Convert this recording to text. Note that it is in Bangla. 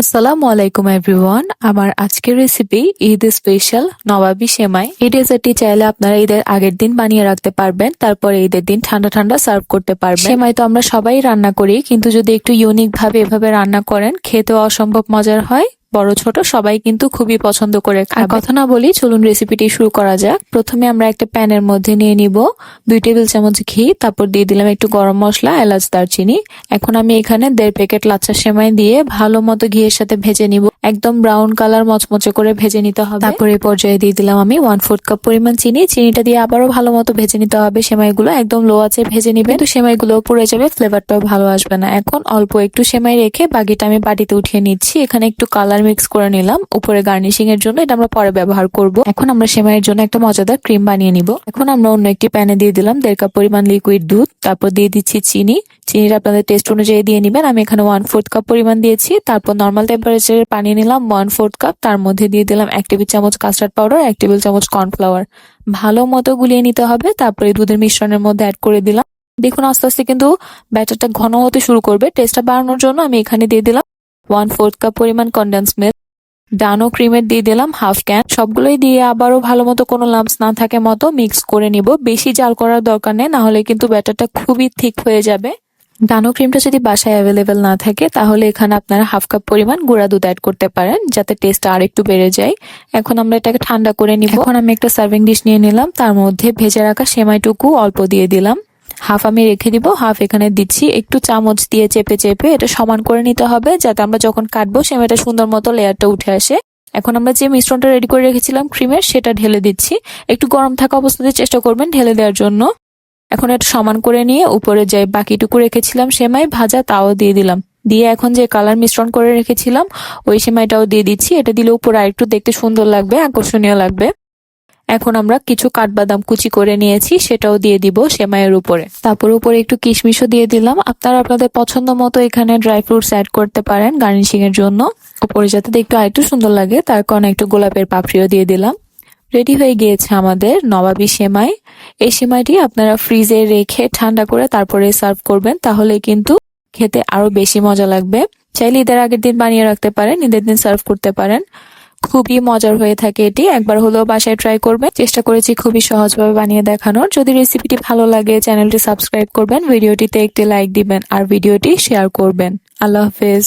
আসসালামু আলাইকুম এভরিওয়ান। আমার আজকের রেসিপি ঈদ স্পেশাল নবাবী সেমাই। এই ডেজার্টটি চাইলে আপনারা ঈদের আগের দিন বানিয়ে রাখতে পারবেন, তারপরে ঈদের দিন ঠান্ডা ঠান্ডা সার্ভ করতে পারবেন। সেমাই তো আমরা সবাই রান্না করি, কিন্তু যদি একটু ইউনিক ভাবে এভাবে রান্না করেন খেতেও অসম্ভব মজার হয়। বড় ছোট সবাই কিন্তু খুবই পছন্দ করে খায়। কথা না বলি, চলুন রেসিপিটি শুরু করা যাক। প্রথমে আমরা একটা প্যানের মধ্যে নিয়ে নিব 2 টেবিল চামচ ঘি, তারপর দিয়ে দিলাম একটু গরম মশলা, এলাচ, দারচিনি। এখন আমি এখানে 1.5 প্যাকেট লাচ্ছা সেমাই দিয়ে ভালো মতো ঘিয়ের সাথে ভেজে নিব। একদম ব্রাউন কালার মচমচে করে ভেজে নিতে হবে। তারপর এই পর্যায়ে দিয়ে দিলাম আমি 1/4 কাপ পরিমাণ চিনি। চিনিটা দিয়ে আবারও ভালো মতো ভেজে নিতে হবে। সেমাইগুলো একদম লো আঁচে ভেজে নিবেন, তো সেমাইগুলো পুড়ে যাবে, ফ্লেভারটাও ভালো আসবে না। এখন অল্প একটু সেমাই রেখে বাকিটা আমি বাটিতে উঠিয়ে নিচ্ছি। এখানে একটু কালার মিক্স করে নিলাম উপরে গার্নিশিং এর জন্য, এটা আমরা পরে ব্যবহার করব। এখন আমরা সেমাইয়ের জন্য একটা মজাদার ক্রিম বানিয়ে নিব। এখন আমরা অন্য একটি প্যানে দিয়ে দিলাম 1.5 কাপ পরিমাণ লিকুইড দুধ, তারপর দিয়ে দিচ্ছি চিনি। চিনিটা আপনাদের টেস্ট অনুযায়ী দিয়ে নিবেন। আমি এখানে 1/4 কাপ পরিমাণ দিয়েছি। তারপর নর্মাল টেম্পারেচারের পানি নিলাম 1/4 কাপ, তার মধ্যে দিয়ে দিলাম 1 টেবিল চামচ কাস্টার্ড পাউডার, 1 টেবিল চামচ কর্নফ্লাওয়ার। ভালো মতো গুলিয়ে নিতে হবে। তারপরে দুধের মিশ্রণের মধ্যে অ্যাড করে দিলাম। দেখুন আস্তে আস্তে কিন্তু ব্যাটারটা ঘন হতে শুরু করবে। টেস্টটা বাড়ানোর জন্য আমি এখানে দিয়ে দিলাম 1/4 কাপ পরিমাণ কনডেন্স মিল্ক। ডানো ক্রিমের দিয়ে দিলাম 1/2 ক্যান। সবগুলোই দিয়ে আবারও ভালো মতো কোনো লাম্পস না থাকে মতো মিক্স করে নিব। বেশি জাল করার দরকার নেই, না হলে কিন্তু ব্যাটারটা খুবই থিক হয়ে যাবে। ডানো ক্রিমটা যদি বাসায় অ্যাভেলেবেল না থাকে তাহলে এখানে আপনারা 1/2 কাপ পরিমাণ গুঁড়া দুধ অ্যাড করতে পারেন, যাতে টেস্টটা আর একটু বেড়ে যায়। এখন আমরা এটাকে ঠান্ডা করে নিব। এখন আমি একটা সার্ভিং ডিশ নিয়ে নিলাম, তার মধ্যে ভেজে রাখা সেমাইটুকু অল্প দিয়ে দিলাম। হাফ আমি রেখে দিব, হাফ এখানে দিচ্ছি। একটু চামচ দিয়ে চেপে চেপে এটা সমান করে নিতে হবে, যাতে আমরা যখন কাটবো সেমাইটা সুন্দর মতো লেয়ারটা উঠে আসে। এখন আমরা যে মিশ্রণটা রেডি করে রেখেছিলাম ক্রিমের, সেটা ঢেলে দিচ্ছি। একটু গরম থাকা অবস্থাতে চেষ্টা করবেন ঢেলে দেওয়ার জন্য। এখন এটা সমান করে নিয়ে উপরে যে বাকিটুকু রেখেছিলাম সেমাই ভাজা, তাও দিয়ে দিলাম। দিয়ে এখন যে কালার মিশ্রণ করে রেখেছিলাম ওই সেমাইটাও দিয়ে দিচ্ছি। এটা দিলে উপরে আরেকটু দেখতে সুন্দর লাগবে, আকর্ষণীয় লাগবে। এখন আমরা কিছু কাঠবাদাম কুচি করে নিয়েছি, সেটাও দিয়ে দিব সেমাইয়ের উপরে। তারপর উপরে একটু কিশমিশও দিয়ে দিলাম। আপনারা আপনাদের পছন্দ মতো এখানে ড্রাই ফ্রুটস অ্যাড করতে পারেন গার্নিশিং এর জন্য, উপরে যাতে দেখতে আরেকটু সুন্দর লাগে। তার কারণে একটু গোলাপের পাপড়িও দিয়ে দিলাম। রেডি হয়ে গিয়েছে আমাদের নবাবী সেমাই। এই সেমাইটি আপনারা ফ্রিজে রেখে ঠান্ডা করে তারপরে সার্ভ করবেন, তাহলে কিন্তু খেতে আরো বেশি মজা লাগবে। চাইলে ঈদের আগের দিন বানিয়ে রাখতে পারেন, ঈদের দিন সার্ভ করতে পারেন। খুবই মজার হয়ে থাকে এটি, একবার হলেও বাসায় ট্রাই করবেন। চেষ্টা করেছি খুবই সহজভাবে বানিয়ে দেখানোর। যদি রেসিপিটি ভালো লাগে চ্যানেলটি সাবস্ক্রাইব করবেন, ভিডিওটিতে একটি লাইক দিবেন আর ভিডিওটি শেয়ার করবেন। আল্লাহ হাফেজ।